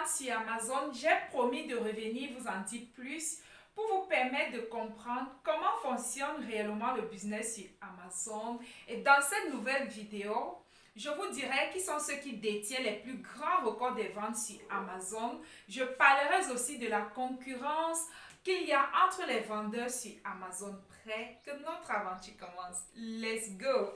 sur Amazon, j'ai promis de revenir vous en dire plus pour vous permettre de comprendre comment fonctionne réellement le business sur Amazon. Et dans cette nouvelle vidéo, je vous dirai qui sont ceux qui détiennent les plus grands records des ventes sur Amazon. Je parlerai aussi de la concurrence qu'il y a entre les vendeurs sur Amazon. Prêt que notre aventure commence. Let's go!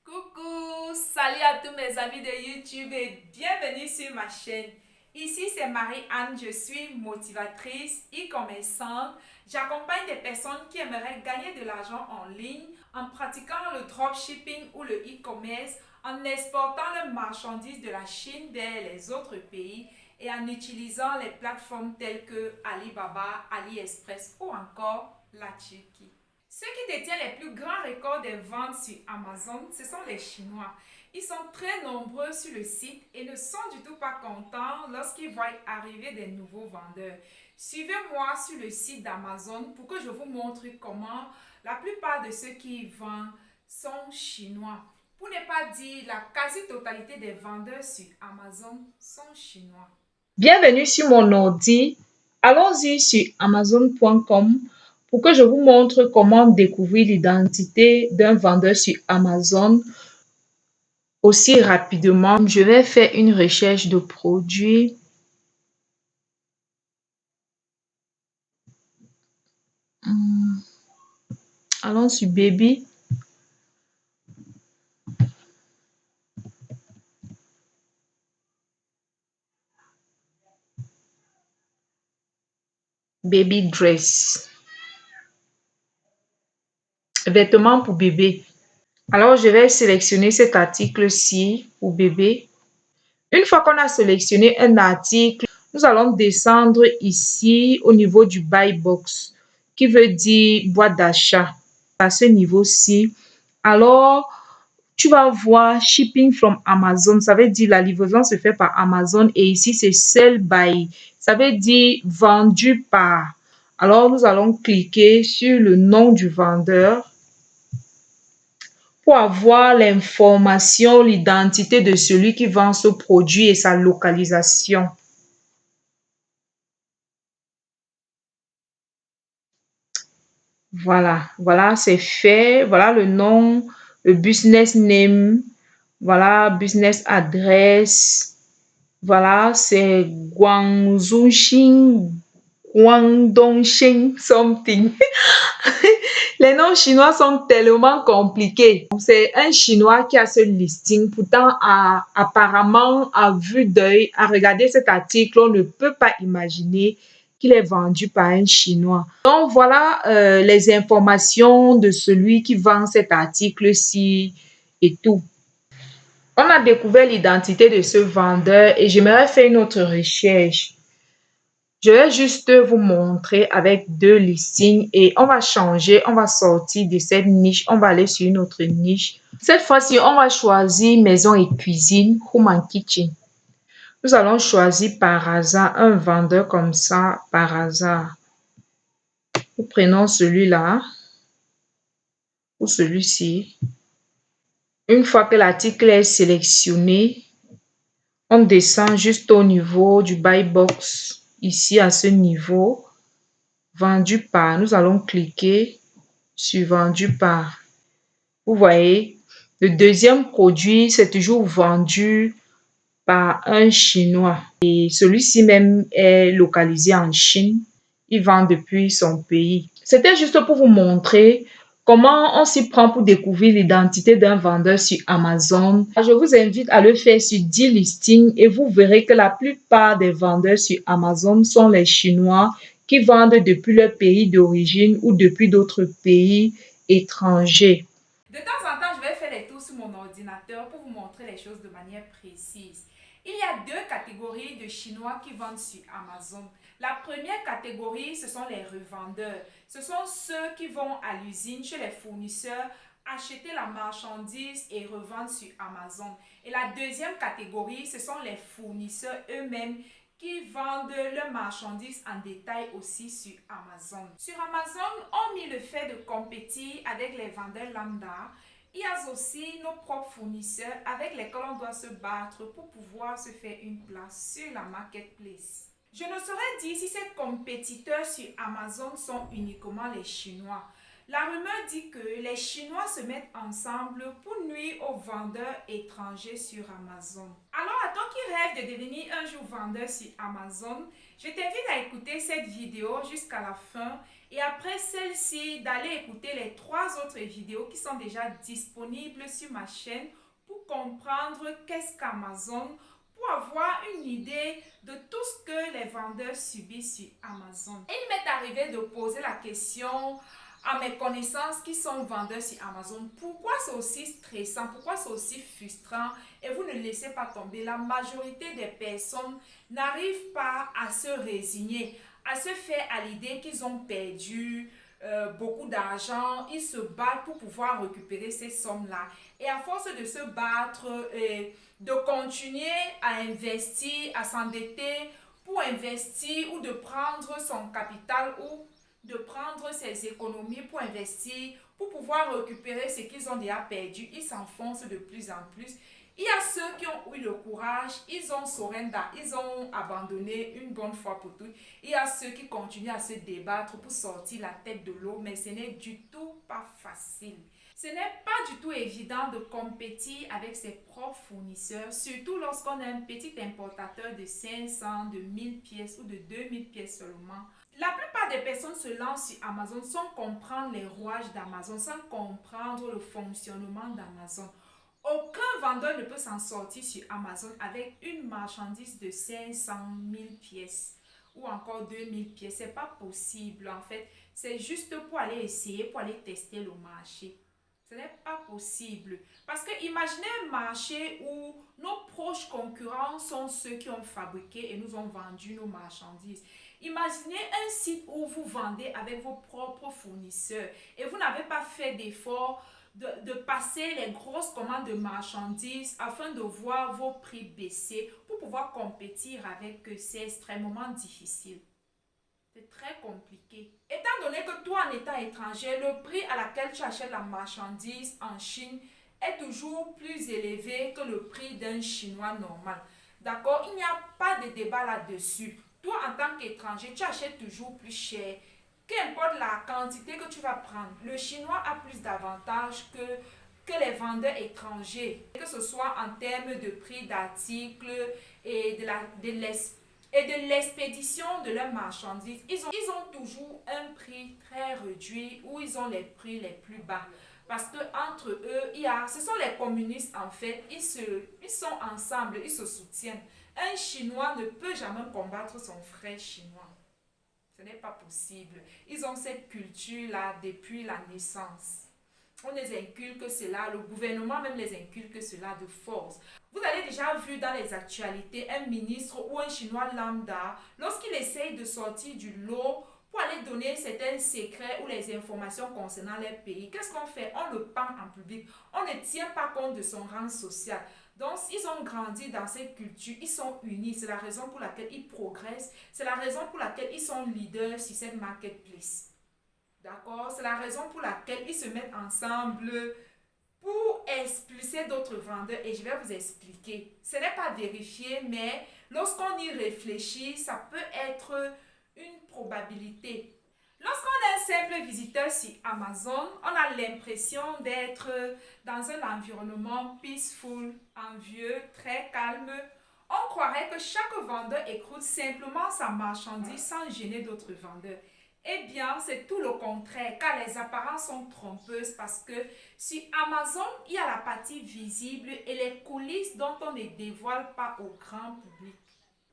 Coucou, salut à tous mes amis de YouTube et bienvenue sur ma chaîne. Ici c'est Marie-Anne, je suis motivatrice, e-commerçante. J'accompagne des personnes qui aimeraient gagner de l'argent en ligne en pratiquant le dropshipping ou le e-commerce, en exportant leurs marchandises de la Chine vers les autres pays et en utilisant les plateformes telles que Alibaba, AliExpress ou encore la Turquie. Ceux qui détiennent les plus grands records des ventes sur Amazon, ce sont les Chinois. Ils sont très nombreux sur le site et ne sont du tout pas contents lorsqu'ils voient arriver des nouveaux vendeurs. Suivez-moi sur le site d'Amazon pour que je vous montre comment la plupart de ceux qui vendent sont chinois. Pour ne pas dire la quasi-totalité des vendeurs sur Amazon sont chinois. Bienvenue sur mon ordi. Allons-y sur amazon.com pour que je vous montre comment découvrir l'identité d'un vendeur sur Amazon aussi rapidement. Je vais faire une recherche de produits. Allons sur Baby. Baby dress. Vêtements pour bébé. Alors, je vais sélectionner cet article-ci pour bébé. Une fois qu'on a sélectionné un article, nous allons descendre ici au niveau du buy box, qui veut dire boîte d'achat. À ce niveau-ci, alors tu vas voir shipping from Amazon, ça veut dire la livraison se fait par Amazon et ici c'est sell by, ça veut dire vendu par. Alors nous allons cliquer sur le nom du vendeur pour avoir l'information, l'identité de celui qui vend ce produit et sa localisation. Voilà, c'est fait. Voilà le nom, le business name, voilà, business address. Voilà, c'est Guangzhou, Guangdongsheng something. Les noms chinois sont tellement compliqués. C'est un chinois qui a ce listing. Pourtant, apparemment, à vue d'œil, à regarder cet article, on ne peut pas imaginer qu'il est vendu par un chinois. Donc, voilà les informations de celui qui vend cet article-ci et tout. On a découvert l'identité de ce vendeur et j'aimerais faire une autre recherche. Je vais juste vous montrer avec deux listings et on va changer, on va sortir de cette niche, on va aller sur une autre niche. Cette fois-ci, on va choisir maison et cuisine, home and kitchen. Nous allons choisir par hasard un vendeur comme ça, par hasard. Nous prenons celui-là ou celui-ci. Une fois que l'article est sélectionné, on descend juste au niveau du buy box, ici à ce niveau, vendu par. Nous allons cliquer sur vendu par. Vous voyez, le deuxième produit, c'est toujours vendu par un Chinois. Et celui-ci même est localisé en Chine. Il vend depuis son pays. C'était juste pour vous montrer comment on s'y prend pour découvrir l'identité d'un vendeur sur Amazon. Je vous invite à le faire sur 10 listings et vous verrez que la plupart des vendeurs sur Amazon sont les Chinois qui vendent depuis leur pays d'origine ou depuis d'autres pays étrangers. De temps en temps, je vais faire les tours sur mon ordinateur pour vous montrer les choses de manière précise. Il y a deux catégories de Chinois qui vendent sur Amazon. La première catégorie, ce sont les revendeurs. Ce sont ceux qui vont à l'usine chez les fournisseurs acheter la marchandise et revendre sur Amazon. Et la deuxième catégorie, ce sont les fournisseurs eux-mêmes qui vendent leurs marchandises en détail aussi sur Amazon. Sur Amazon, on met le fait de compétir avec les vendeurs lambda Il y a aussi nos propres fournisseurs avec lesquels on doit se battre pour pouvoir se faire une place sur la marketplace. Je ne saurais dire si ces compétiteurs sur Amazon sont uniquement les Chinois. La rumeur dit que les Chinois se mettent ensemble pour nuire aux vendeurs étrangers sur Amazon. Alors, à toi qui rêves de devenir un jour vendeur sur Amazon, je t'invite à écouter cette vidéo jusqu'à la fin et après celle-ci, d'aller écouter les 3 autres vidéos qui sont déjà disponibles sur ma chaîne pour comprendre qu'est-ce qu'Amazon, pour avoir une idée de tout ce que les vendeurs subissent sur Amazon. Et il m'est arrivé de poser la question à mes connaissances qui sont vendeurs sur Amazon, pourquoi c'est aussi stressant, pourquoi c'est aussi frustrant, et vous ne laissez pas tomber. La majorité des personnes n'arrivent pas à se résigner, à se faire à l'idée qu'ils ont perdu beaucoup d'argent. Ils se battent pour pouvoir récupérer ces sommes-là. Et à force de se battre, de continuer à investir, à s'endetter pour investir ou de prendre son capital ou de prendre ses économies pour investir, pour pouvoir récupérer ce qu'ils ont déjà perdu, ils s'enfoncent de plus en plus. Il y a ceux qui ont eu le courage, ils ont surrender, ils ont abandonné une bonne fois pour toutes. Il y a ceux qui continuent à se débattre pour sortir la tête de l'eau, mais ce n'est du tout pas facile. Ce n'est pas du tout évident de compétir avec ses propres fournisseurs, surtout lorsqu'on est un petit importateur de 500, de 1000 pièces ou de 2000 pièces seulement. La plupart des personnes se lancent sur Amazon sans comprendre les rouages d'Amazon, sans comprendre le fonctionnement d'Amazon. Aucun vendeur ne peut s'en sortir sur Amazon avec une marchandise de 500 000 pièces ou encore 2000 pièces. Ce n'est pas possible en fait. C'est juste pour aller essayer, pour aller tester le marché. Ce n'est pas possible. Parce que imaginez un marché où nos proches concurrents sont ceux qui ont fabriqué et nous ont vendu nos marchandises. Imaginez un site où vous vendez avec vos propres fournisseurs et vous n'avez pas fait d'effort de passer les grosses commandes de marchandises afin de voir vos prix baisser pour pouvoir compétir avec eux. C'est extrêmement difficile. C'est très compliqué. Étant donné que toi, en étant étranger, le prix à laquelle tu achètes la marchandise en Chine est toujours plus élevé que le prix d'un Chinois normal. D'accord? Il n'y a pas de débat là-dessus. Toi, en tant qu'étranger, tu achètes toujours plus cher. Qu'importe la quantité que tu vas prendre, le Chinois a plus d'avantages que les vendeurs étrangers. Que ce soit en termes de prix d'articles et de l'expédition de leurs marchandises, ils ont toujours un prix très réduit ou ils ont les prix les plus bas. Parce que entre eux, ce sont les communistes en fait, ils sont ensemble, ils se soutiennent. Un Chinois ne peut jamais combattre son frère chinois. Ce n'est pas possible. Ils ont cette culture-là depuis la naissance. On les inculque cela, le gouvernement même les inculque cela de force. Vous avez déjà vu dans les actualités un ministre ou un Chinois lambda, lorsqu'il essaye de sortir du lot pour aller donner certains secrets ou les informations concernant leur pays, qu'est-ce qu'on fait? On le pend en public. On ne tient pas compte de son rang social. Donc, ils ont grandi dans cette culture, ils sont unis. C'est la raison pour laquelle ils progressent. C'est la raison pour laquelle ils sont leaders sur cette marketplace. D'accord? C'est la raison pour laquelle ils se mettent ensemble pour expulser d'autres vendeurs. Et je vais vous expliquer. Ce n'est pas vérifié, mais lorsqu'on y réfléchit, ça peut être une probabilité. Lorsqu'on est un simple visiteur sur Amazon, on a l'impression d'être dans un environnement peaceful, envieux, très calme. On croirait que chaque vendeur écoute simplement sa marchandise sans gêner d'autres vendeurs. Eh bien, c'est tout le contraire, car les apparences sont trompeuses parce que sur Amazon, il y a la partie visible et les coulisses dont on ne dévoile pas au grand public.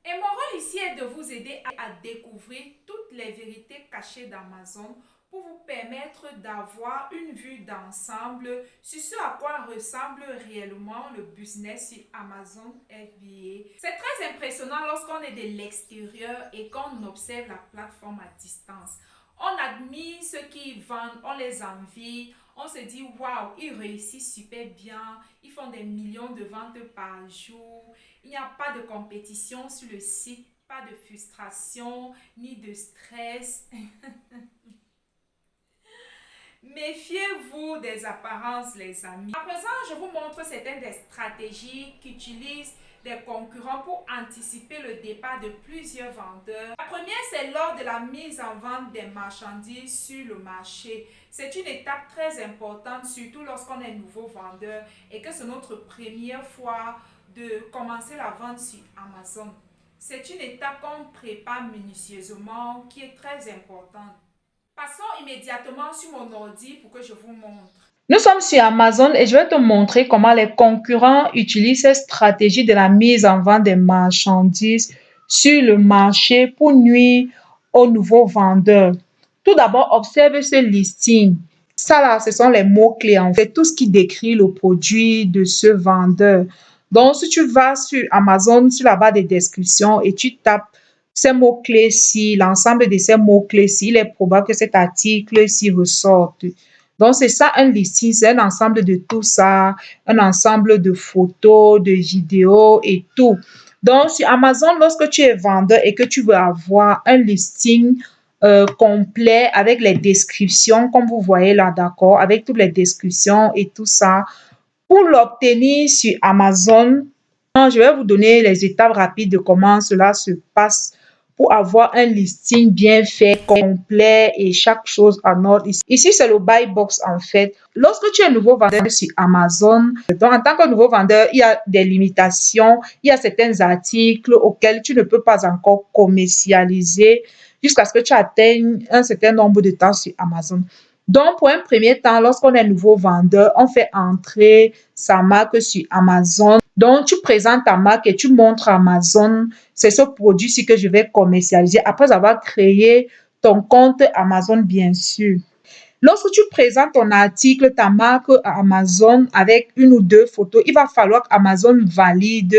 Et mon rôle ici est de vous aider à découvrir toutes les vérités cachées d'Amazon pour vous permettre d'avoir une vue d'ensemble sur ce à quoi ressemble réellement le business sur Amazon FBA. C'est très impressionnant lorsqu'on est de l'extérieur et qu'on observe la plateforme à distance. On admire ceux qui vendent, on les envie, on se dit waouh, ils réussissent super bien, ils font des millions de ventes par jour, il n'y a pas de compétition sur le site, pas de frustration ni de stress. Méfiez-vous des apparences, les amis. À présent, je vous montre certaines des stratégies qu'utilisent des concurrents pour anticiper le départ de plusieurs vendeurs. La première, c'est lors de la mise en vente des marchandises sur le marché. C'est une étape très importante, surtout lorsqu'on est nouveau vendeur et que c'est notre première fois de commencer la vente sur Amazon. C'est une étape qu'on prépare minutieusement, qui est très importante. Passons immédiatement sur mon ordi pour que je vous montre. Nous sommes sur Amazon et je vais te montrer comment les concurrents utilisent cette stratégie de la mise en vente des marchandises sur le marché pour nuire aux nouveaux vendeurs. Tout d'abord, observe ce listing. Ça là, ce sont les mots-clés en fait, tout ce qui décrit le produit de ce vendeur. Donc, si tu vas sur Amazon, sur la barre de description et tu tapes ces mots-clés-ci, l'ensemble de ces mots-clés-ci, il est probable que cet article s'y ressorte. Donc, c'est ça un listing, c'est un ensemble de tout ça, un ensemble de photos, de vidéos et tout. Donc, sur Amazon, lorsque tu es vendeur et que tu veux avoir un listing complet avec les descriptions, comme vous voyez là, d'accord, avec toutes les descriptions et tout ça, pour l'obtenir sur Amazon, je vais vous donner les étapes rapides de comment cela se passe pour avoir un listing bien fait, complet et chaque chose en ordre. Ici, c'est le buy box en fait. Lorsque tu es nouveau vendeur sur Amazon, donc en tant que nouveau vendeur, il y a des limitations, il y a certains articles auxquels tu ne peux pas encore commercialiser jusqu'à ce que tu atteignes un certain nombre de temps sur Amazon. Donc, pour un premier temps, lorsqu'on est nouveau vendeur, on fait entrer sa marque sur Amazon. Donc, tu présentes ta marque et tu montres à Amazon, c'est ce produit-ci que je vais commercialiser après avoir créé ton compte Amazon, bien sûr. Lorsque tu présentes ton article, ta marque à Amazon avec une ou deux photos, il va falloir qu'Amazon valide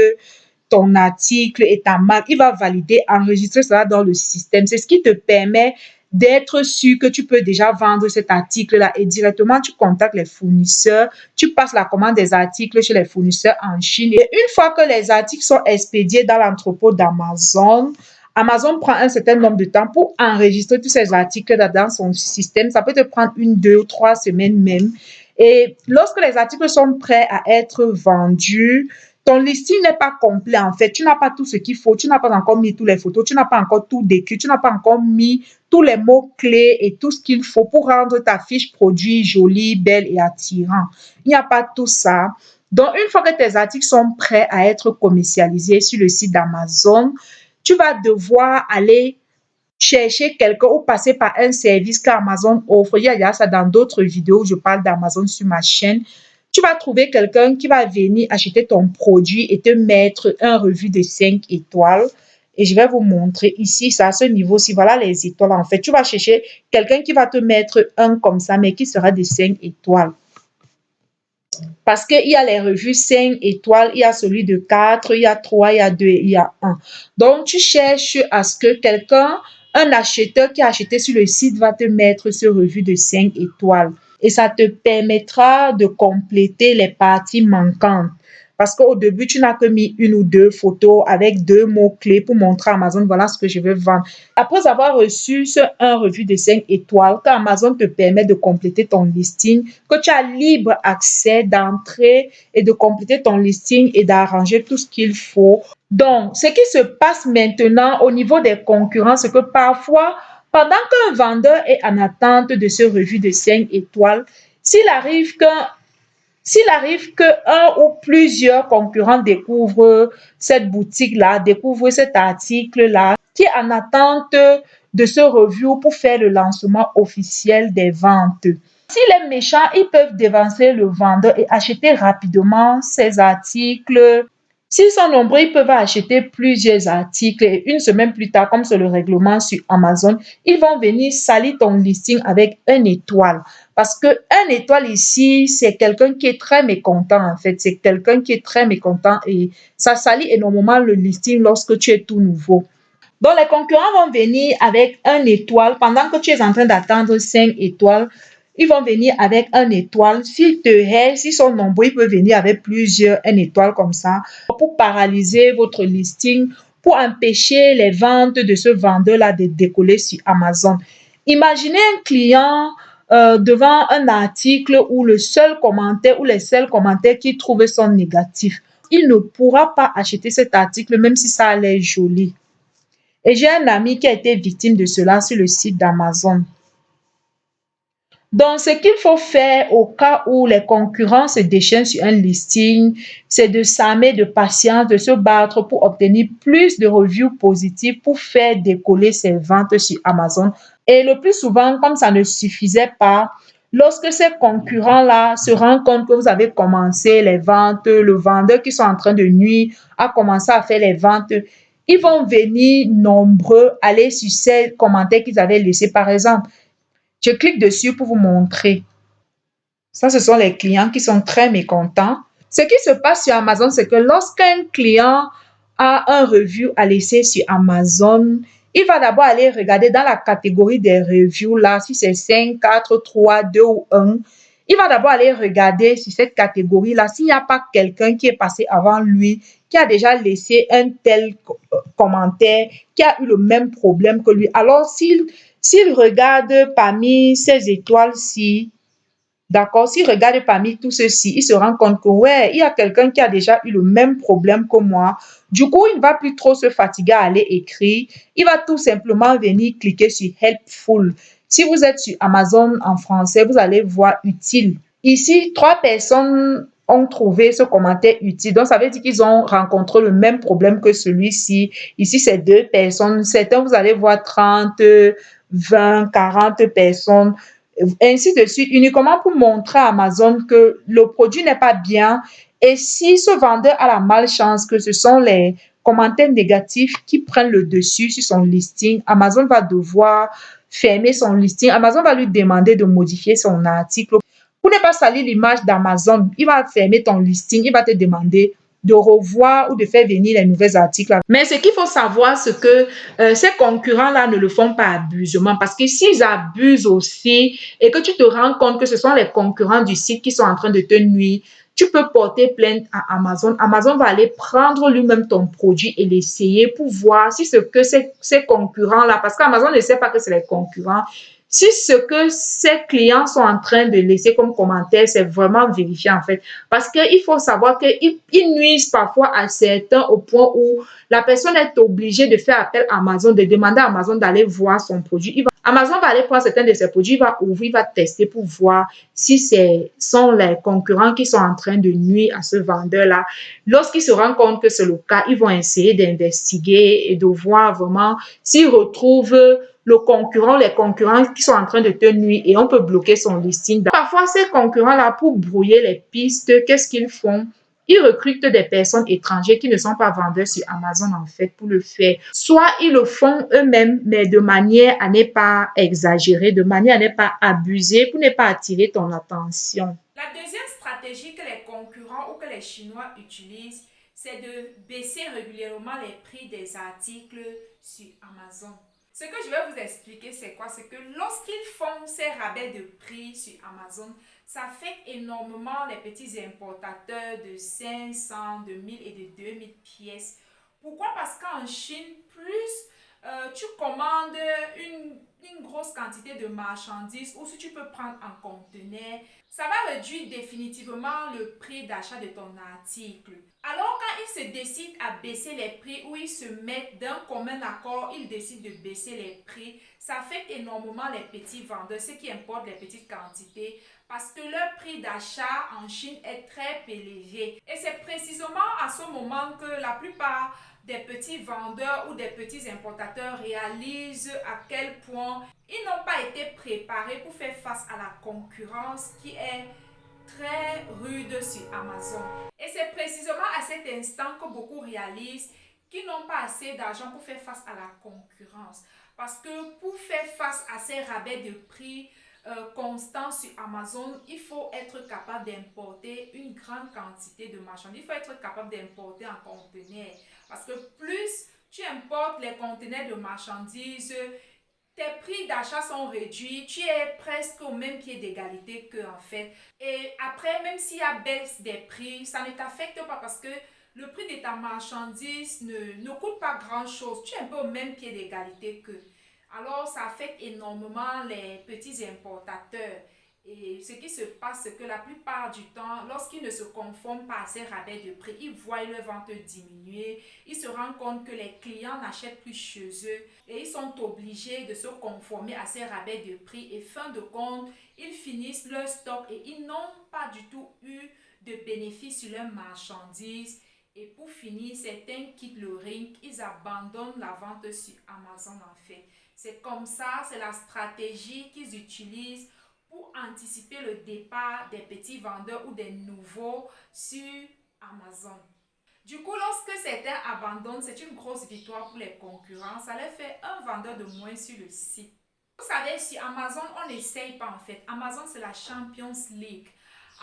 ton article et ta marque. Il va valider, enregistrer cela dans le système. C'est ce qui te permet d'être sûr que tu peux déjà vendre cet article-là et directement tu contactes les fournisseurs, tu passes la commande des articles chez les fournisseurs en Chine et une fois que les articles sont expédiés dans l'entrepôt d'Amazon, Amazon prend un certain nombre de temps pour enregistrer tous ces articles dans son système. Ça peut te prendre une, 2 ou 3 semaines même. Et lorsque les articles sont prêts à être vendus, ton listing n'est pas complet en fait. Tu n'as pas tout ce qu'il faut. Tu n'as pas encore mis toutes les photos. Tu n'as pas encore tout décrit. Tu n'as pas encore mis tous les mots-clés et tout ce qu'il faut pour rendre ta fiche produit jolie, belle et attirante. Il n'y a pas tout ça. Donc, une fois que tes articles sont prêts à être commercialisés sur le site d'Amazon, tu vas devoir aller chercher quelqu'un ou passer par un service qu'Amazon offre. Il y a ça dans d'autres vidéos où je parle d'Amazon sur ma chaîne. Tu vas trouver quelqu'un qui va venir acheter ton produit et te mettre un revue de 5 étoiles. Et je vais vous montrer ici, c'est à ce niveau-ci. Voilà les étoiles. En fait, tu vas chercher quelqu'un qui va te mettre un comme ça, mais qui sera de 5 étoiles. Parce qu'il y a les revues 5 étoiles, il y a celui de 4, il y a 3, il y a 2, il y a 1. Donc, tu cherches à ce que quelqu'un, un acheteur qui a acheté sur le site va te mettre ce revue de 5 étoiles. Et ça te permettra de compléter les parties manquantes. Parce qu'au début, tu n'as que mis une ou deux photos avec deux mots-clés pour montrer à Amazon, voilà ce que je veux vendre. Après avoir reçu ce un revue de 5 étoiles, quand Amazon te permet de compléter ton listing, que tu as libre accès d'entrer et de compléter ton listing et d'arranger tout ce qu'il faut. Donc, ce qui se passe maintenant au niveau des concurrents, c'est que parfois, pendant qu'un vendeur est en attente de ce revue de 5 étoiles, s'il arrive qu'un ou plusieurs concurrents découvrent cette boutique-là, découvrent cet article-là, qui est en attente de ce review pour faire le lancement officiel des ventes. S'il est méchant, ils peuvent dévancer le vendeur et acheter rapidement ces articles. S'ils sont nombreux, ils peuvent acheter plusieurs articles et une semaine plus tard, comme c'est le règlement sur Amazon, ils vont venir salir ton listing avec une étoile. Parce que un étoile ici, c'est quelqu'un qui est très mécontent en fait. C'est quelqu'un qui est très mécontent et ça salit énormément le listing lorsque tu es tout nouveau. Donc, les concurrents vont venir avec un étoile pendant que tu es en train d'attendre 5 étoiles. Ils vont venir avec un étoile. S'ils te haïssent, s'ils sont nombreux, ils peuvent venir avec plusieurs un étoile comme ça pour paralyser votre listing, pour empêcher les ventes de ce vendeur-là de décoller sur Amazon. Imaginez un client devant un article où le seul commentaire ou les seuls commentaires qu'il trouve sont négatifs, il ne pourra pas acheter cet article même si ça a l'air joli. Et j'ai un ami qui a été victime de cela sur le site d'Amazon. Donc, ce qu'il faut faire au cas où les concurrents se déchaînent sur un listing, c'est de s'armer de patience, de se battre pour obtenir plus de reviews positives pour faire décoller ses ventes sur Amazon. Et le plus souvent, comme ça ne suffisait pas, lorsque ces concurrents-là se rendent compte que vous avez commencé les ventes, le vendeur qui sont en train de nuire a commencé à faire les ventes, ils vont venir nombreux aller sur ces commentaires qu'ils avaient laissés. Par exemple, je clique dessus pour vous montrer. Ça, ce sont les clients qui sont très mécontents. Ce qui se passe sur Amazon, c'est que lorsqu'un client a un review à laisser sur Amazon, il va d'abord aller regarder dans la catégorie des reviews là, si c'est 5, 4, 3, 2 ou 1. Il va d'abord aller regarder sur cette catégorie là s'il n'y a pas quelqu'un qui est passé avant lui, qui a déjà laissé un tel commentaire, qui a eu le même problème que lui. Alors, s'il regarde parmi ces étoiles-ci, d'accord, s'il regarde parmi tout ceci, il se rend compte que, ouais, il y a quelqu'un qui a déjà eu le même problème que moi. Du coup, il ne va plus trop se fatiguer à aller écrire. Il va tout simplement venir cliquer sur Helpful. Si vous êtes sur Amazon en français, vous allez voir utile. Ici, 3 personnes ont trouvé ce commentaire utile. Donc, ça veut dire qu'ils ont rencontré le même problème que celui-ci. Ici, c'est 2 personnes. Certains, vous allez voir 30, 20, 40 personnes, ainsi de suite, uniquement pour montrer à Amazon que le produit n'est pas bien. Et si ce vendeur a la malchance que ce sont les commentaires négatifs qui prennent le dessus sur son listing, Amazon va devoir fermer son listing. Amazon va lui demander de modifier son article. Pour ne pas salir l'image d'Amazon, il va fermer ton listing, il va te demander de revoir ou de faire venir les nouveaux articles. Mais ce qu'il faut savoir, c'est que ces concurrents-là ne le font pas abusivement parce que s'ils abusent aussi et que tu te rends compte que ce sont les concurrents du site qui sont en train de te nuire, tu peux porter plainte à Amazon. Amazon va aller prendre lui-même ton produit et l'essayer pour voir si ce que ces concurrents-là, parce qu'Amazon ne sait pas que c'est les concurrents, si ce que ces clients sont en train de laisser comme commentaire, c'est vraiment vérifié en fait. Parce qu'il faut savoir qu'ils nuisent parfois à certains au point où la personne est obligée de faire appel à Amazon, de demander à Amazon d'aller voir son produit. Amazon va aller prendre certains de ses produits, il va ouvrir, il va tester pour voir si ce sont les concurrents qui sont en train de nuire à ce vendeur-là. Lorsqu'ils se rendent compte que c'est le cas, ils vont essayer d'investiguer et de voir vraiment s'ils retrouvent le concurrent, les concurrents qui sont en train de te nuire et on peut bloquer son listing. Parfois, ces concurrents-là, pour brouiller les pistes, qu'est-ce qu'ils font? Ils recrutent des personnes étrangères qui ne sont pas vendeurs sur Amazon en fait pour le faire. Soit ils le font eux-mêmes, mais de manière à ne pas exagérer, de manière à ne pas abuser, pour ne pas attirer ton attention. La deuxième stratégie que les concurrents ou que les Chinois utilisent, c'est de baisser régulièrement les prix des articles sur Amazon. Ce que je vais vous expliquer, c'est quoi? C'est que lorsqu'ils font ces rabais de prix sur Amazon, ça affecte énormément les petits importateurs de 500, de 1000 et de 2000 pièces. Pourquoi? Parce qu'en Chine, plus tu commandes une grosse quantité de marchandises ou si tu peux prendre en conteneur, ça va réduire définitivement le prix d'achat de ton article. Alors quand ils se décident à baisser les prix ou ils se mettent d'un commun accord, ils décident de baisser les prix, ça affecte énormément les petits vendeurs, ceux qui importent les petites quantités, parce que leur prix d'achat en Chine est très élevé. Et c'est précisément à ce moment que la plupart des petits vendeurs ou des petits importateurs réalisent à quel point ils n'ont pas été préparés pour faire face à la concurrence qui est très rude sur Amazon. Et c'est précisément à cet instant que beaucoup réalisent qu'ils n'ont pas assez d'argent pour faire face à la concurrence. Parce que pour faire face à ces rabais de prix constants sur Amazon, il faut être capable d'importer une grande quantité de marchandises. Il faut être capable d'importer en conteneur. Parce que plus tu importes les conteneurs de marchandises, tes prix d'achat sont réduits, tu es presque au même pied d'égalité qu'eux en fait. Et après, même s'il y a baisse des prix, ça ne t'affecte pas parce que le prix de ta marchandise ne coûte pas grand chose. Tu es un peu au même pied d'égalité qu'eux. Alors, ça affecte énormément les petits importateurs. Et ce qui se passe, c'est que la plupart du temps, lorsqu'ils ne se conforment pas à ces rabais de prix, ils voient leur vente diminuer, ils se rendent compte que les clients n'achètent plus chez eux et ils sont obligés de se conformer à ces rabais de prix et fin de compte, ils finissent leur stock et ils n'ont pas du tout eu de bénéfice sur leurs marchandises. Et pour finir, certains quittent le ring, ils abandonnent la vente sur Amazon en fait. C'est comme ça, c'est la stratégie qu'ils utilisent pour anticiper le départ des petits vendeurs ou des nouveaux sur Amazon. Du coup, lorsque certains abandonnent, c'est une grosse victoire pour les concurrents. Ça leur fait un vendeur de moins sur le site. Vous savez, sur Amazon, on n'essaye pas en fait. Amazon, c'est la Champions League.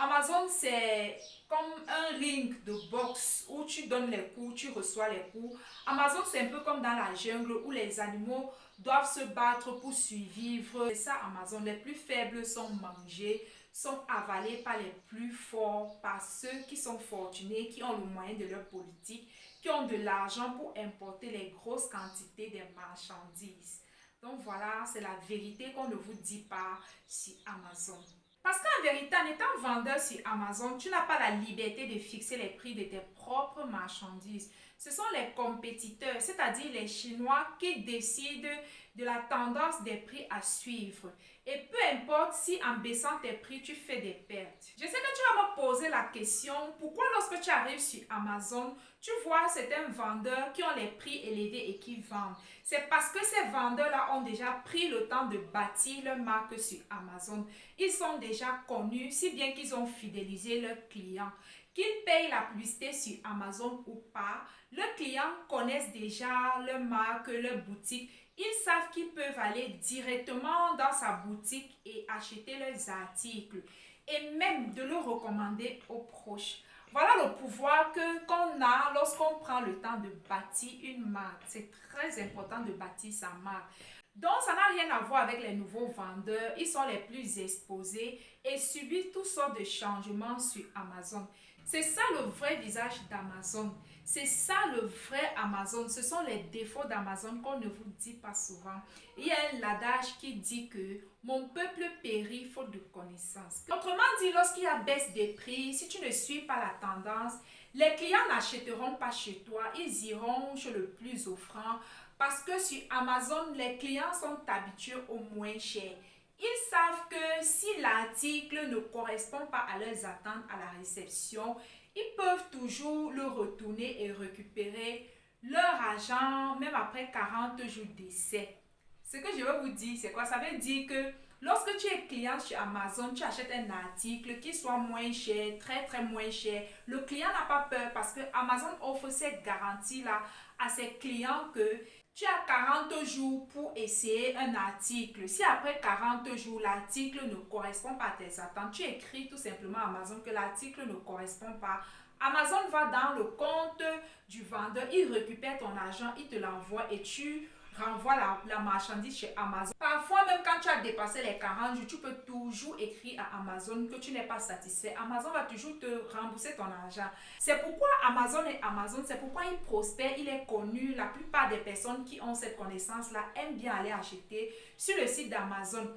Amazon, c'est comme un ring de boxe où tu donnes les coups, tu reçois les coups. Amazon, c'est un peu comme dans la jungle où les animaux doivent se battre pour survivre. C'est ça, Amazon. Les plus faibles sont mangés, sont avalés par les plus forts, par ceux qui sont fortunés, qui ont le moyen de leur politique, qui ont de l'argent pour importer les grosses quantités des marchandises. Donc voilà, c'est la vérité qu'on ne vous dit pas sur Amazon. Parce qu'en vérité, en étant vendeur sur Amazon, tu n'as pas la liberté de fixer les prix de tes propres marchandises. Ce sont les compétiteurs, c'est-à-dire les Chinois, qui décident de la tendance des prix à suivre. Et peu importe si en baissant tes prix, tu fais des pertes. Je sais que tu vas me poser la question, pourquoi lorsque tu arrives sur Amazon, tu vois certains vendeurs qui ont les prix élevés et qui vendent. C'est parce que ces vendeurs-là ont déjà pris le temps de bâtir leur marque sur Amazon. Ils sont déjà connus, si bien qu'ils ont fidélisé leurs clients. Qu'ils payent la publicité sur Amazon ou pas, leurs clients connaissent déjà leur marque, leur boutique. Ils savent qu'ils peuvent aller directement dans sa boutique et acheter leurs articles et même de le recommander aux proches. Voilà le pouvoir qu'on a lorsqu'on prend le temps de bâtir une marque. C'est très important de bâtir sa marque. Donc, ça n'a rien à voir avec les nouveaux vendeurs. Ils sont les plus exposés et subissent toutes sortes de changements sur Amazon. C'est ça le vrai visage d'Amazon. C'est ça le vrai Amazon. Ce sont les défauts d'Amazon qu'on ne vous dit pas souvent. Il y a un adage qui dit que mon peuple périt faute de connaissances. Autrement dit, lorsqu'il y a baisse des prix, si tu ne suis pas la tendance, les clients n'achèteront pas chez toi. Ils iront chez le plus offrant parce que sur Amazon, les clients sont habitués au moins cher. Ils savent que si l'article ne correspond pas à leurs attentes à la réception, ils peuvent toujours le retourner et récupérer leur argent même après 40 jours d'essai. Ce que je veux vous dire, c'est quoi? Ça veut dire que lorsque tu es client chez Amazon, tu achètes un article qui soit moins cher, très très moins cher. Le client n'a pas peur parce que Amazon offre cette garantie-là à ses clients que tu as 40 jours pour essayer un article. Si après 40 jours, l'article ne correspond pas à tes attentes, tu écris tout simplement à Amazon que l'article ne correspond pas. Amazon va dans le compte du vendeur, il récupère ton argent, il te l'envoie et tu renvoies la marchandise chez Amazon. Parfois, même quand tu as dépassé les 40 jours, tu peux toujours écrire à Amazon que tu n'es pas satisfait. Amazon va toujours te rembourser ton argent. C'est pourquoi Amazon est Amazon, c'est pourquoi il prospère, il est connu. La plupart des personnes qui ont cette connaissance-là aiment bien aller acheter sur le site d'Amazon.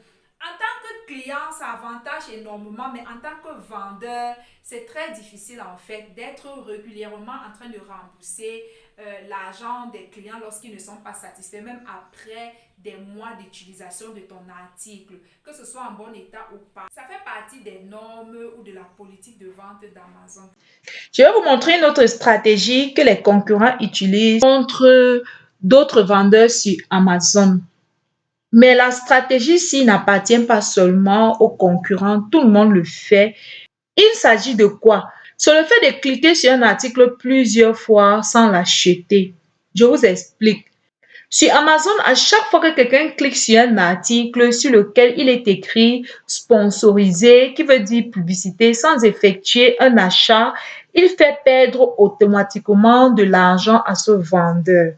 En tant que client, ça avantage énormément, mais en tant que vendeur, c'est très difficile en fait d'être régulièrement en train de rembourser l'argent des clients lorsqu'ils ne sont pas satisfaits, même après des mois d'utilisation de ton article, que ce soit en bon état ou pas. Ça fait partie des normes ou de la politique de vente d'Amazon. Je vais vous montrer une autre stratégie que les concurrents utilisent contre d'autres vendeurs sur Amazon. Mais la stratégie-ci n'appartient pas seulement aux concurrents, tout le monde le fait. Il s'agit de quoi? C'est le fait de cliquer sur un article plusieurs fois sans l'acheter. Je vous explique. Sur Amazon, à chaque fois que quelqu'un clique sur un article sur lequel il est écrit sponsorisé, qui veut dire publicité, sans effectuer un achat, il fait perdre automatiquement de l'argent à ce vendeur.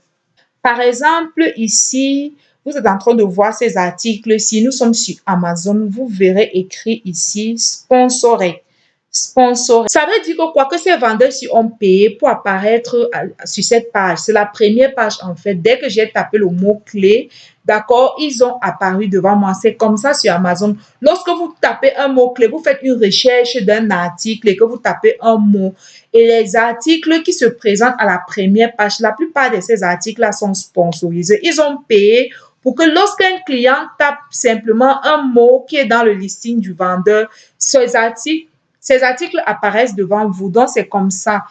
Par exemple, ici, vous êtes en train de voir ces articles. Si nous sommes sur Amazon, vous verrez écrit ici sponsoré. sponsor. Ça veut dire que quoi que ces vendeurs-ci ont payé pour apparaître sur cette page. C'est la première page en fait. Dès que j'ai tapé le mot-clé, d'accord, ils ont apparu devant moi. C'est comme ça sur Amazon. Lorsque vous tapez un mot-clé, vous faites une recherche d'un article et que vous tapez un mot. Et les articles qui se présentent à la première page, la plupart de ces articles-là sont sponsorisés. Ils ont payé pour que lorsqu'un client tape simplement un mot qui est dans le listing du vendeur, ces articles apparaissent devant vous. Donc, c'est comme ça.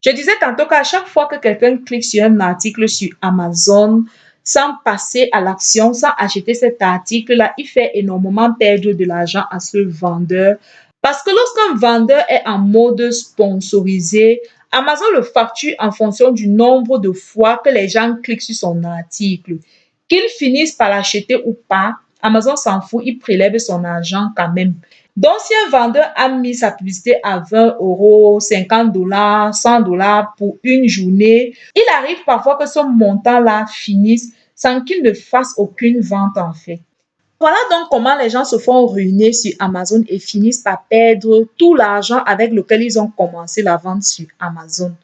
Je disais tantôt qu'à chaque fois que quelqu'un clique sur un article sur Amazon, sans passer à l'action, sans acheter cet article-là, il fait énormément perdre de l'argent à ce vendeur. Parce que lorsqu'un vendeur est en mode sponsorisé, Amazon le facture en fonction du nombre de fois que les gens cliquent sur son article. Qu'ils finissent par l'acheter ou pas, Amazon s'en fout, il prélève son argent quand même. Donc, si un vendeur a mis sa publicité à 20 €, 50 $, 100 $ pour une journée, il arrive parfois que ce montant-là finisse sans qu'il ne fasse aucune vente en fait. Voilà donc comment les gens se font ruiner sur Amazon et finissent par perdre tout l'argent avec lequel ils ont commencé la vente sur Amazon.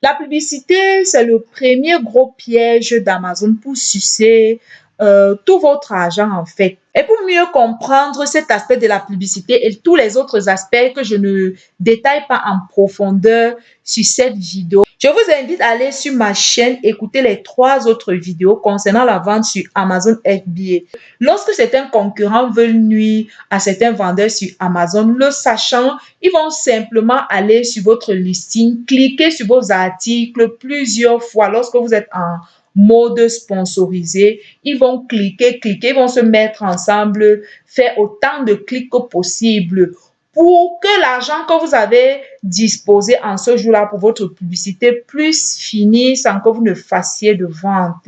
La publicité, c'est le premier gros piège d'Amazon pour sucer tout votre argent en fait. Et pour mieux comprendre cet aspect de la publicité et tous les autres aspects que je ne détaille pas en profondeur sur cette vidéo, je vous invite à aller sur ma chaîne, écouter les 3 autres vidéos concernant la vente sur Amazon FBA. Lorsque certains concurrents veulent nuire à certains vendeurs sur Amazon, le sachant, ils vont simplement aller sur votre listing, cliquer sur vos articles plusieurs fois lorsque vous êtes en mode sponsorisé. Ils vont cliquer, ils vont se mettre ensemble, faire autant de clics que possible pour que l'argent que vous avez disposé en ce jour-là pour votre publicité puisse finir sans que vous ne fassiez de vente.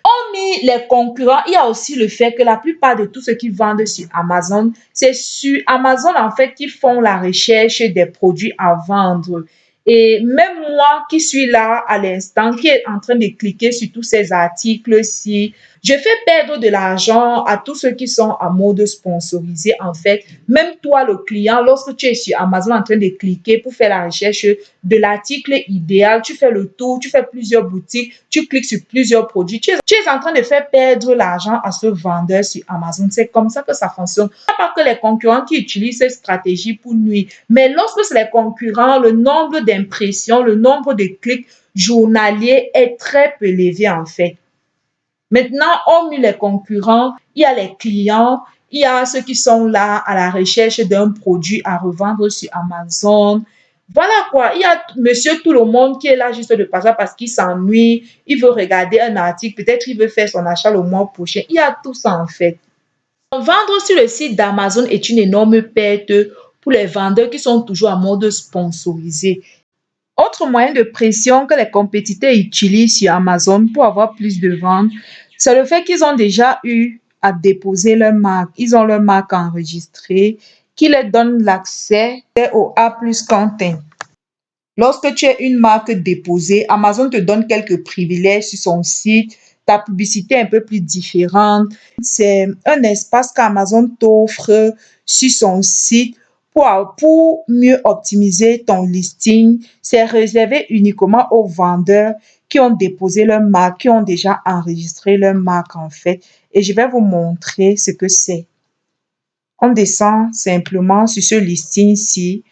Hormis les concurrents, il y a aussi le fait que la plupart de tous ceux qui vendent sur Amazon, c'est sur Amazon en fait qu'ils font la recherche des produits à vendre. Et même moi qui suis là à l'instant, qui est en train de cliquer sur tous ces articles-ci, je fais perdre de l'argent à tous ceux qui sont en mode sponsorisé en fait. Même toi, le client, lorsque tu es sur Amazon en train de cliquer pour faire la recherche de l'article idéal, tu fais le tour, tu fais plusieurs boutiques, tu cliques sur plusieurs produits, tu es en train de faire perdre l'argent à ce vendeur sur Amazon. C'est comme ça que ça fonctionne. Pas que les concurrents qui utilisent cette stratégie pour nuire, mais lorsque c'est les concurrents, le nombre d'impressions, le nombre de clics journaliers est très peu élevé en fait. Maintenant, hormis les concurrents, il y a les clients, il y a ceux qui sont là à la recherche d'un produit à revendre sur Amazon. Voilà quoi, il y a monsieur tout le monde qui est là juste de passage parce qu'il s'ennuie, il veut regarder un article, peut-être il veut faire son achat le mois prochain. Il y a tout ça en fait. Vendre sur le site d'Amazon est une énorme perte pour les vendeurs qui sont toujours en mode sponsorisé. Autre moyen de pression que les compétiteurs utilisent sur Amazon pour avoir plus de ventes, c'est le fait qu'ils ont déjà eu à déposer leur marque. Ils ont leur marque enregistrée qui leur donne l'accès au A+ content. Lorsque tu as une marque déposée, Amazon te donne quelques privilèges sur son site. Ta publicité est un peu plus différente. C'est un espace qu'Amazon t'offre sur son site pour mieux optimiser ton listing. C'est réservé uniquement aux vendeurs qui ont déposé leur marque, qui ont déjà enregistré leur marque en fait. Et je vais vous montrer ce que c'est. On descend simplement sur ce listing-ci.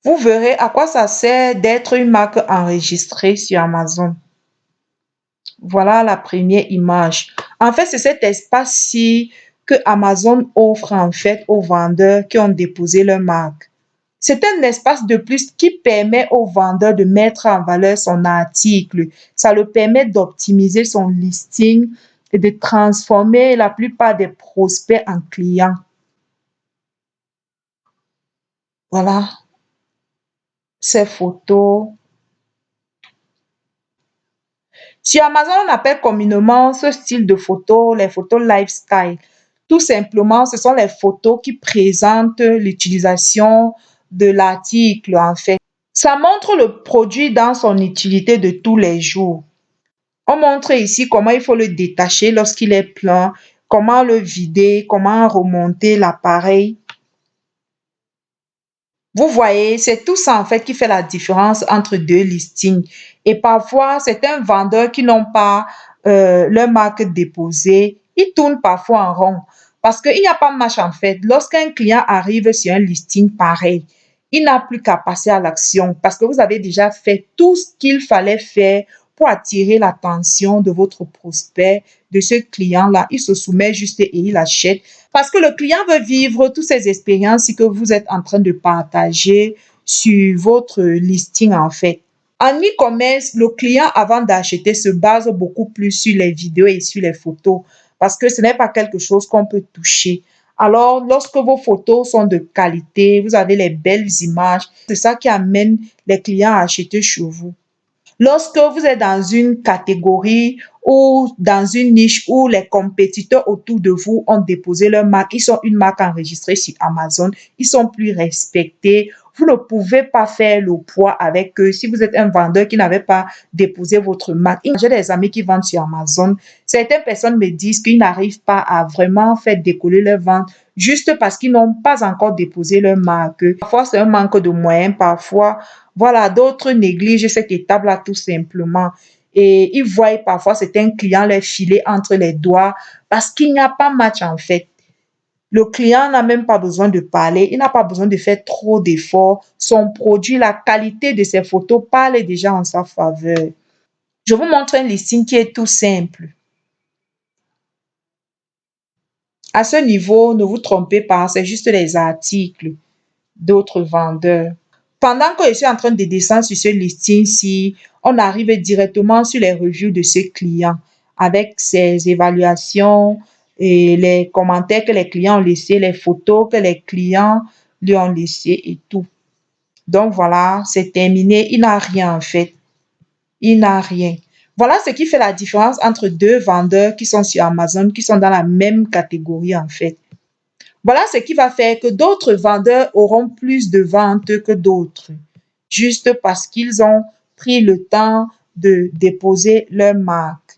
Vous verrez à quoi ça sert d'être une marque enregistrée sur Amazon. Voilà la première image. En fait, c'est cet espace-ci que Amazon offre en fait aux vendeurs qui ont déposé leur marque. C'est un espace de plus qui permet au vendeur de mettre en valeur son article. Ça le permet d'optimiser son listing et de transformer la plupart des prospects en clients. Voilà ces photos. Sur Amazon, on appelle communément ce style de photo les photos lifestyle. Tout simplement, ce sont les photos qui présentent l'utilisation de l'article en fait. Ça montre le produit dans son utilité de tous les jours. On montre ici comment il faut le détacher lorsqu'il est plein, comment le vider, comment remonter l'appareil. Vous voyez, c'est tout ça en fait qui fait la différence entre deux listings. Et parfois, certains vendeurs qui n'ont pas leur marque déposée, ils tournent parfois en rond. Parce qu'il n'y a pas de match en fait. Lorsqu'un client arrive sur un listing pareil, il n'a plus qu'à passer à l'action parce que vous avez déjà fait tout ce qu'il fallait faire pour attirer l'attention de votre prospect, de ce client-là. Il se soumet juste et il achète parce que le client veut vivre toutes ces expériences que vous êtes en train de partager sur votre listing en fait. En e-commerce, le client, avant d'acheter, se base beaucoup plus sur les vidéos et sur les photos parce que ce n'est pas quelque chose qu'on peut toucher. Alors, lorsque vos photos sont de qualité, vous avez les belles images, c'est ça qui amène les clients à acheter chez vous. Lorsque vous êtes dans une catégorie ou dans une niche où les compétiteurs autour de vous ont déposé leur marque, ils sont une marque enregistrée sur Amazon, ils sont plus respectés. Vous ne pouvez pas faire le poids avec eux si vous êtes un vendeur qui n'avait pas déposé votre marque. J'ai des amis qui vendent sur Amazon. Certaines personnes me disent qu'ils n'arrivent pas à vraiment faire décoller leur vente juste parce qu'ils n'ont pas encore déposé leur marque. Parfois, c'est un manque de moyens, parfois, voilà, d'autres négligent cette étape-là tout simplement. Et ils voient parfois certains clients leur filer entre les doigts parce qu'il n'y a pas match en fait. Le client n'a même pas besoin de parler, il n'a pas besoin de faire trop d'efforts. Son produit, la qualité de ses photos parle déjà en sa faveur. Je vous montre un listing qui est tout simple. À ce niveau, ne vous trompez pas, c'est juste les articles d'autres vendeurs. Pendant que je suis en train de descendre sur ce listing-ci, on arrive directement sur les reviews de ce client avec ses évaluations et les commentaires que les clients ont laissés, les photos que les clients lui ont laissées et tout. Donc voilà, c'est terminé. Il n'a rien en fait. Il n'a rien. Voilà ce qui fait la différence entre deux vendeurs qui sont sur Amazon, qui sont dans la même catégorie en fait. Voilà ce qui va faire que d'autres vendeurs auront plus de ventes que d'autres, juste parce qu'ils ont pris le temps de déposer leur marque.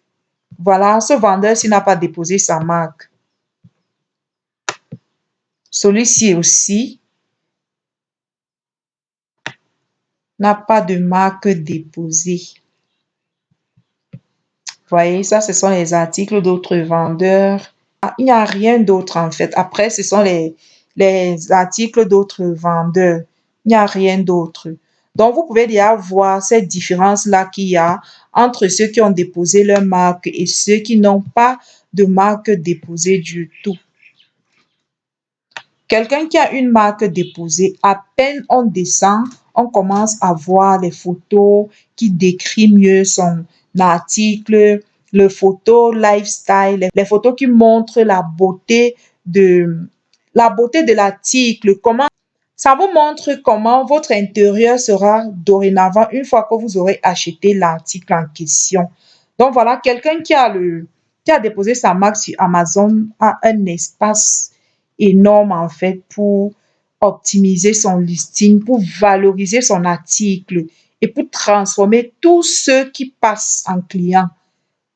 Voilà, ce vendeur s'il n'a pas déposé sa marque. Celui-ci aussi n'a pas de marque déposée. Vous voyez, ça, ce sont les articles d'autres vendeurs. Il n'y a rien d'autre en fait. Après, ce sont les articles d'autres vendeurs. Il n'y a rien d'autre. Donc, vous pouvez déjà voir cette différence-là qu'il y a entre ceux qui ont déposé leur marque et ceux qui n'ont pas de marque déposée du tout. Quelqu'un qui a une marque déposée, à peine on descend, on commence à voir les photos qui décrivent mieux son article, les photos lifestyle, les photos qui montrent la beauté de l'article, comment ça vous montre comment votre intérieur sera dorénavant une fois que vous aurez acheté l'article en question. Donc voilà, quelqu'un qui a déposé sa marque sur Amazon a un espace énorme en fait pour optimiser son listing, pour valoriser son article et pour transformer tous ceux qui passent en clients,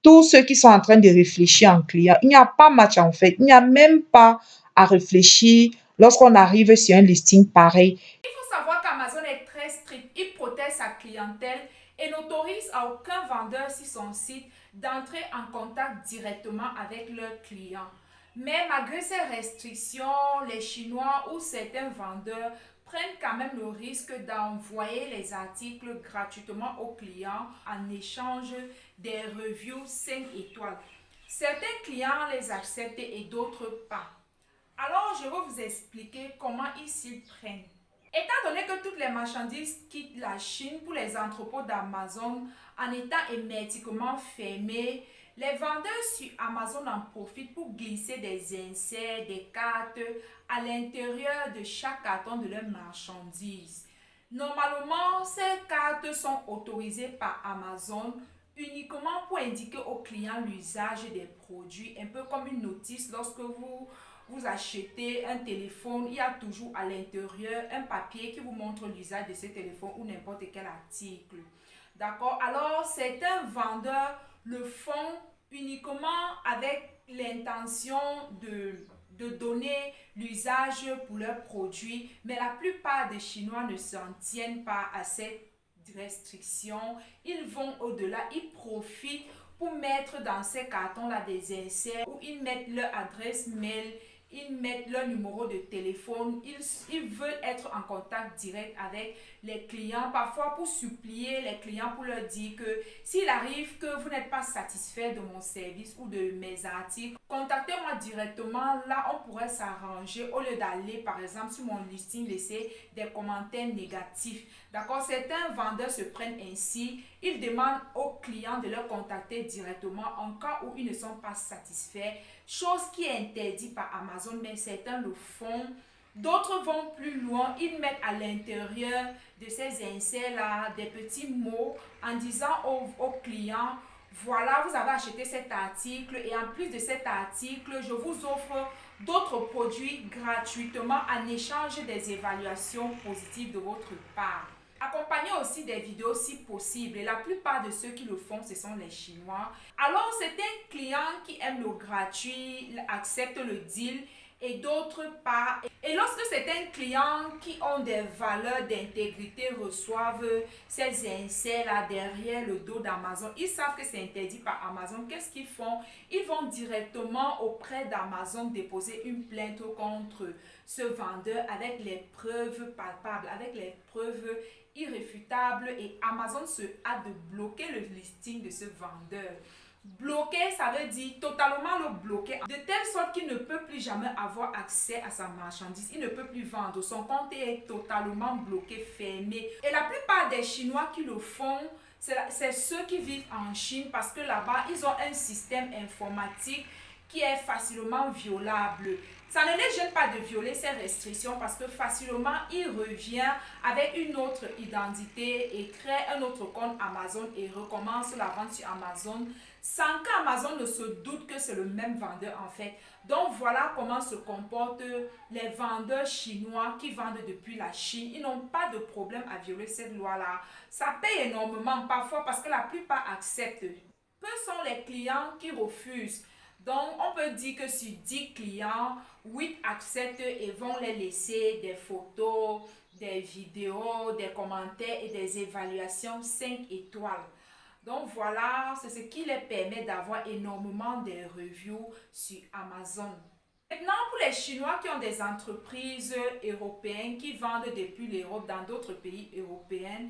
tous ceux qui sont en train de réfléchir en clients. Il n'y a pas match en fait, il n'y a même pas à réfléchir lorsqu'on arrive sur un listing pareil. Il faut savoir qu'Amazon est très strict. Il protège sa clientèle et n'autorise à aucun vendeur sur son site d'entrer en contact directement avec leurs clients. Mais malgré ces restrictions, les Chinois ou certains vendeurs prennent quand même le risque d'envoyer les articles gratuitement aux clients en échange des reviews 5 étoiles. Certains clients les acceptent et d'autres pas. Alors, je vais vous expliquer comment ils s'y prennent. Étant donné que toutes les marchandises quittent la Chine pour les entrepôts d'Amazon en étant hermétiquement fermés, les vendeurs sur Amazon en profitent pour glisser des inserts, des cartes à l'intérieur de chaque carton de leurs marchandises. Normalement, ces cartes sont autorisées par Amazon uniquement pour indiquer aux clients l'usage des produits, un peu comme une notice lorsque vous achetez un téléphone, il y a toujours à l'intérieur un papier qui vous montre l'usage de ce téléphone ou n'importe quel article. D'accord? Alors, certains vendeurs le font uniquement avec l'intention de donner l'usage pour leurs produits, mais la plupart des Chinois ne s'en tiennent pas à cette restriction. Ils vont au-delà, ils profitent pour mettre dans ces cartons-là des inserts où ils mettent leur adresse mail, ils mettent leur numéro de téléphone, ils veulent être en contact direct avec les clients, parfois pour supplier les clients, pour leur dire que s'il arrive que vous n'êtes pas satisfait de mon service ou de mes articles, contactez-moi directement, là on pourrait s'arranger au lieu d'aller par exemple sur mon listing laisser des commentaires négatifs. D'accord, certains vendeurs se prennent ainsi, ils demandent aux clients de leur contacter directement en cas où ils ne sont pas satisfaits, chose qui est interdite par Amazon, mais certains le font. D'autres vont plus loin, ils mettent à l'intérieur de ces inserts-là des petits mots en disant aux clients, voilà, vous avez acheté cet article et en plus de cet article, je vous offre d'autres produits gratuitement en échange des évaluations positives de votre part. Accompagner aussi des vidéos si possible. Et la plupart de ceux qui le font, ce sont les Chinois. Alors, certains clients qui aiment le gratuit acceptent le deal et d'autres pas. Et lorsque certains clients qui ont des valeurs d'intégrité reçoivent ces inserts-là derrière le dos d'Amazon, ils savent que c'est interdit par Amazon. Qu'est-ce qu'ils font? Ils vont directement auprès d'Amazon déposer une plainte contre ce vendeur avec les preuves palpables, avec les preuves irréfutables, et Amazon se hâte de bloquer le listing de ce vendeur. Bloquer, ça veut dire totalement le bloquer, de telle sorte qu'il ne peut plus jamais avoir accès à sa marchandise, il ne peut plus vendre, son compte est totalement bloqué, fermé. Et la plupart des Chinois qui le font, c'est ceux qui vivent en Chine, parce que là-bas, ils ont un système informatique qui est facilement violable. Ça ne les gêne pas de violer ces restrictions parce que facilement, il revient avec une autre identité et crée un autre compte Amazon et recommence la vente sur Amazon sans qu'Amazon ne se doute que c'est le même vendeur en fait. Donc voilà comment se comportent les vendeurs chinois qui vendent depuis la Chine. Ils n'ont pas de problème à violer cette loi-là. Ça paye énormément parfois parce que la plupart acceptent. Peu sont les clients qui refusent. Donc, on peut dire que sur 10 clients, 8 acceptent et vont les laisser des photos, des vidéos, des commentaires et des évaluations 5 étoiles. Donc, voilà, c'est ce qui les permet d'avoir énormément de reviews sur Amazon. Maintenant, pour les Chinois qui ont des entreprises européennes qui vendent depuis l'Europe dans d'autres pays européens,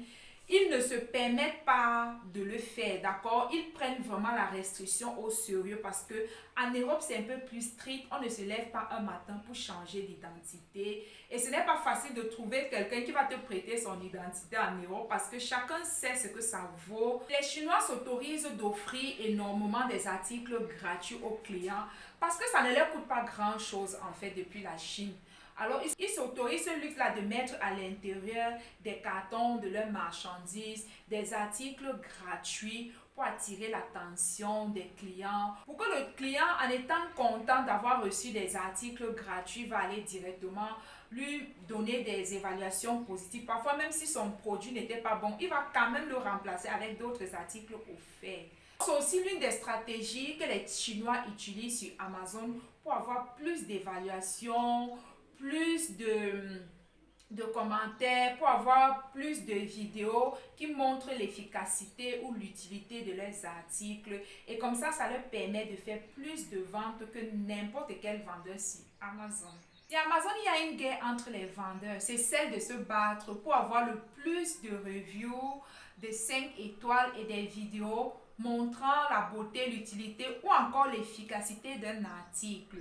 ils ne se permettent pas de le faire, d'accord? Ils prennent vraiment la restriction au sérieux parce que en Europe, c'est un peu plus strict. On ne se lève pas un matin pour changer d'identité. Et ce n'est pas facile de trouver quelqu'un qui va te prêter son identité en Europe parce que chacun sait ce que ça vaut. Les Chinois s'autorisent d'offrir énormément des articles gratuits aux clients parce que ça ne leur coûte pas grand-chose en fait depuis la Chine. Alors, ils s'autorisent ce luxe-là de mettre à l'intérieur des cartons de leurs marchandises, des articles gratuits pour attirer l'attention des clients. Pour que le client, en étant content d'avoir reçu des articles gratuits, va aller directement lui donner des évaluations positives. Parfois, même si son produit n'était pas bon, il va quand même le remplacer avec d'autres articles offerts. C'est aussi l'une des stratégies que les Chinois utilisent sur Amazon pour avoir plus d'évaluations, plus de commentaires, pour avoir plus de vidéos qui montrent l'efficacité ou l'utilité de leurs articles. Et comme ça leur permet de faire plus de ventes que n'importe quel vendeur sur Amazon. Sur Amazon, il y a une guerre entre les vendeurs. C'est celle de se battre pour avoir le plus de reviews, de 5 étoiles et des vidéos montrant la beauté, l'utilité ou encore l'efficacité d'un article.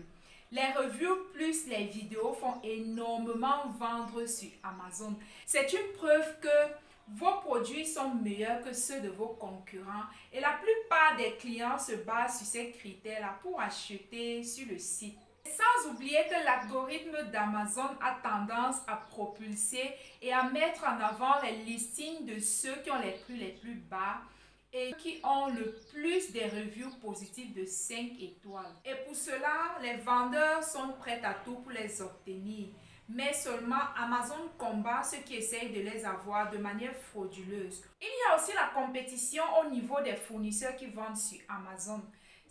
Les reviews plus les vidéos font énormément vendre sur Amazon. C'est une preuve que vos produits sont meilleurs que ceux de vos concurrents et la plupart des clients se basent sur ces critères-là pour acheter sur le site. Sans oublier que l'algorithme d'Amazon a tendance à propulser et à mettre en avant les listings de ceux qui ont les prix les plus bas et qui ont le plus des reviews positives de 5 étoiles. Et pour cela, les vendeurs sont prêts à tout pour les obtenir. Mais seulement Amazon combat ceux qui essayent de les avoir de manière frauduleuse. Il y a aussi la compétition au niveau des fournisseurs qui vendent sur Amazon.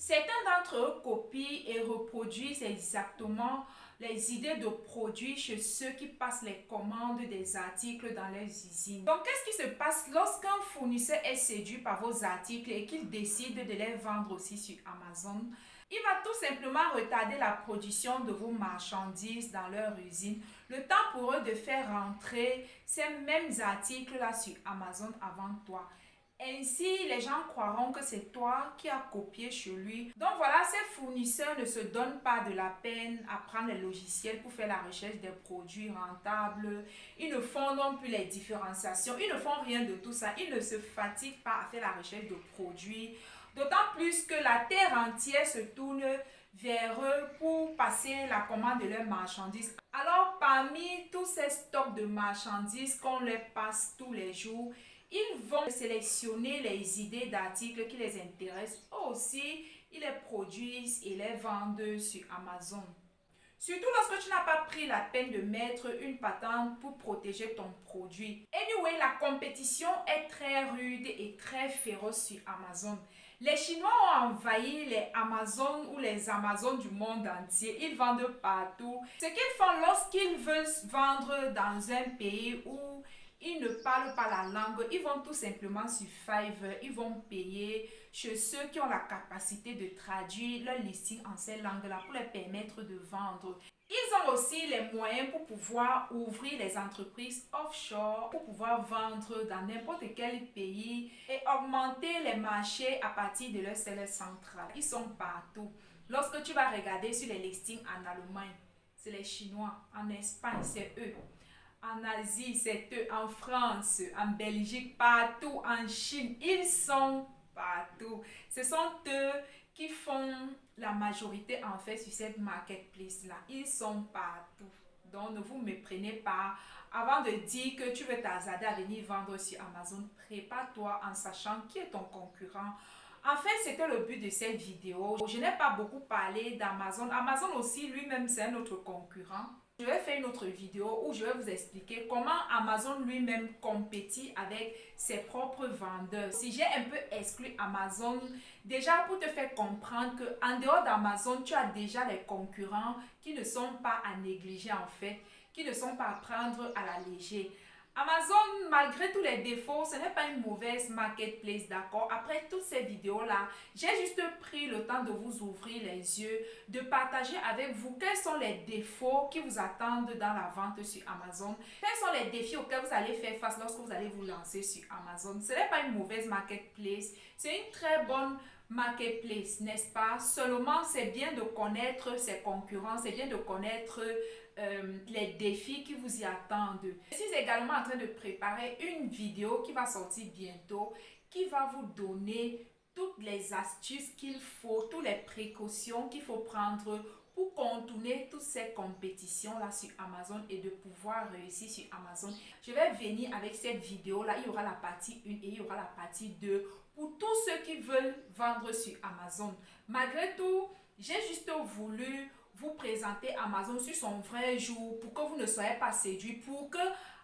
Certains d'entre eux copient et reproduisent exactement les idées de produits chez ceux qui passent les commandes des articles dans leurs usines. Donc, qu'est-ce qui se passe lorsqu'un fournisseur est séduit par vos articles et qu'il décide de les vendre aussi sur Amazon? Il va tout simplement retarder la production de vos marchandises dans leur usine, le temps pour eux de faire rentrer ces mêmes articles-là sur Amazon avant toi. Ainsi, les gens croiront que c'est toi qui as copié chez lui. Donc voilà, ces fournisseurs ne se donnent pas de la peine à prendre les logiciels pour faire la recherche des produits rentables. Ils ne font non plus les différenciations. Ils ne font rien de tout ça. Ils ne se fatiguent pas à faire la recherche de produits. D'autant plus que la terre entière se tourne vers eux pour passer la commande de leurs marchandises. Alors, parmi tous ces stocks de marchandises qu'on leur passe tous les jours, ils vont sélectionner les idées d'articles qui les intéressent. Eux aussi, ils les produisent et les vendent sur Amazon. Surtout lorsque tu n'as pas pris la peine de mettre une patente pour protéger ton produit. Anyway, la compétition est très rude et très féroce sur Amazon. Les Chinois ont envahi les Amazon ou les Amazones du monde entier. Ils vendent partout. Ce qu'ils font lorsqu'ils veulent vendre dans un pays où ils ne parlent pas la langue, ils vont tout simplement sur Fiverr, ils vont payer chez ceux qui ont la capacité de traduire leur listing en ces langues-là pour les permettre de vendre. Ils ont aussi les moyens pour pouvoir ouvrir les entreprises offshore, pour pouvoir vendre dans n'importe quel pays et augmenter les marchés à partir de leur serveur central. Ils sont partout. Lorsque tu vas regarder sur les listings en Allemagne, c'est les Chinois. En Espagne, c'est eux. En Asie, c'est eux. En France, en Belgique, partout. En Chine, ils sont partout. Ce sont eux qui font la majorité en fait sur cette marketplace-là. Ils sont partout. Donc, ne vous méprenez pas. Avant de dire que tu veux t'hasarder à venir vendre sur Amazon, prépare-toi en sachant qui est ton concurrent. En fait, c'était le but de cette vidéo. Je n'ai pas beaucoup parlé d'Amazon. Amazon aussi, lui-même, c'est un autre concurrent. Je vais faire une autre vidéo où je vais vous expliquer comment Amazon lui-même compétit avec ses propres vendeurs. Si j'ai un peu exclu Amazon, déjà pour te faire comprendre qu'en dehors d'Amazon, tu as déjà les concurrents qui ne sont pas à négliger en fait, qui ne sont pas à prendre à la légère. Amazon, malgré tous les défauts, ce n'est pas une mauvaise marketplace, d'accord? Après toutes ces vidéos-là, j'ai juste pris le temps de vous ouvrir les yeux, de partager avec vous quels sont les défauts qui vous attendent dans la vente sur Amazon. Quels sont les défis auxquels vous allez faire face lorsque vous allez vous lancer sur Amazon. Ce n'est pas une mauvaise marketplace, c'est une très bonne marketplace, n'est-ce pas? Seulement, c'est bien de connaître ses concurrents, c'est bien de connaître les défis qui vous y attendent. Je suis également en train de préparer une vidéo qui va sortir bientôt, qui va vous donner toutes les astuces qu'il faut, toutes les précautions qu'il faut prendre pour contourner toutes ces compétitions-là sur Amazon et de pouvoir réussir sur Amazon. Je vais venir avec cette vidéo-là, il y aura la partie 1 et il y aura la partie 2 pour tous ceux qui veulent vendre sur Amazon. Malgré tout, j'ai juste voulu vous présenter Amazon sur son vrai jour pour que vous ne soyez pas séduits, pour que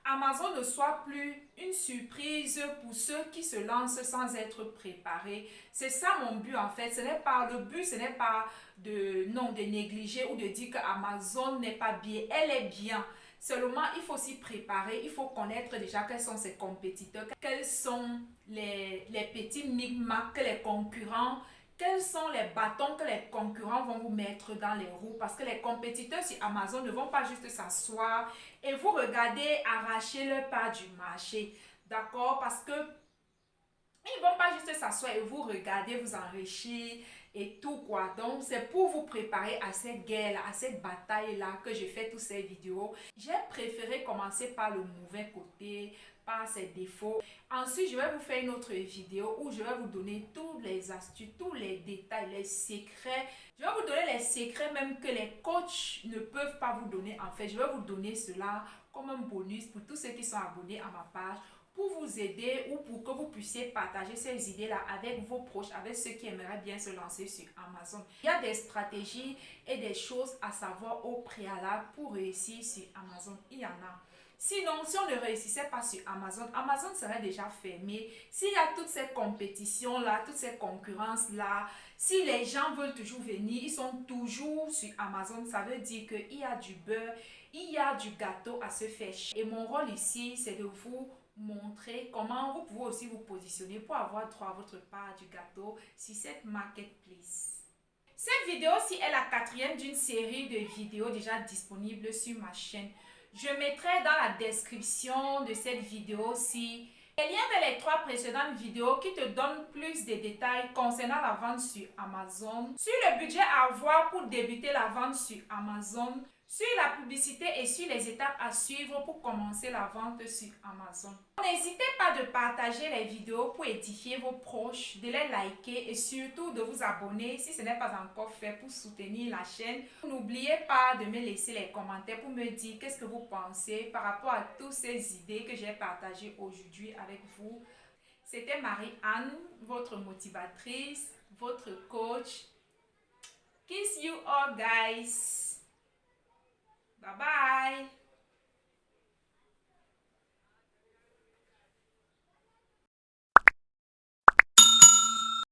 Amazon ne soit plus une surprise pour ceux qui se lancent sans être préparés. C'est ça mon but en fait. Le but, ce n'est pas de négliger ou de dire que Amazon n'est pas bien. Elle est bien. Seulement, il faut s'y préparer. Il faut connaître déjà quels sont ses compétiteurs, quels sont les petits micmacs que les concurrents, quels sont les bâtons que les concurrents vont vous mettre dans les roues, parce que les compétiteurs sur Amazon ne vont pas juste s'asseoir et vous regarder arracher leur part du marché, d'accord? Parce que ils ne vont pas juste s'asseoir et vous regarder, vous enrichir et tout quoi. Donc, c'est pour vous préparer à cette guerre, à cette bataille-là que j'ai fait toutes ces vidéos. J'ai préféré commencer par le mauvais côté, par ses défauts. Ensuite, je vais vous faire une autre vidéo où je vais vous donner toutes les astuces, tous les détails, les secrets. Je vais vous donner les secrets même que les coachs ne peuvent pas vous donner. En fait, je vais vous donner cela comme un bonus pour tous ceux qui sont abonnés à ma page, pour vous aider ou pour que vous puissiez partager ces idées-là avec vos proches, avec ceux qui aimeraient bien se lancer sur Amazon. Il y a des stratégies et des choses à savoir au préalable pour réussir sur Amazon. Il y en a. Sinon, si on ne réussissait pas sur Amazon, Amazon serait déjà fermé. S'il y a toutes ces compétitions-là, toutes ces concurrences-là, si les gens veulent toujours venir, ils sont toujours sur Amazon, ça veut dire qu'il y a du beurre, il y a du gâteau à se faire. Et mon rôle ici, c'est de vous montrer comment vous pouvez aussi vous positionner pour avoir droit à votre part du gâteau sur cette marketplace. Cette vidéo-ci est la quatrième d'une série de vidéos déjà disponibles sur ma chaîne. Je mettrai dans la description de cette vidéo-ci les liens vers les 3 précédentes vidéos qui te donnent plus de détails concernant la vente sur Amazon, sur le budget à avoir pour débuter la vente sur Amazon, sur la publicité et sur les étapes à suivre pour commencer la vente sur Amazon. N'hésitez pas de partager les vidéos pour édifier vos proches, de les liker et surtout de vous abonner si ce n'est pas encore fait pour soutenir la chaîne. N'oubliez pas de me laisser les commentaires pour me dire qu'est-ce que vous pensez par rapport à toutes ces idées que j'ai partagées aujourd'hui avec vous. C'était Marie-Anne, votre motivatrice, votre coach. Kiss you all guys. Bye bye.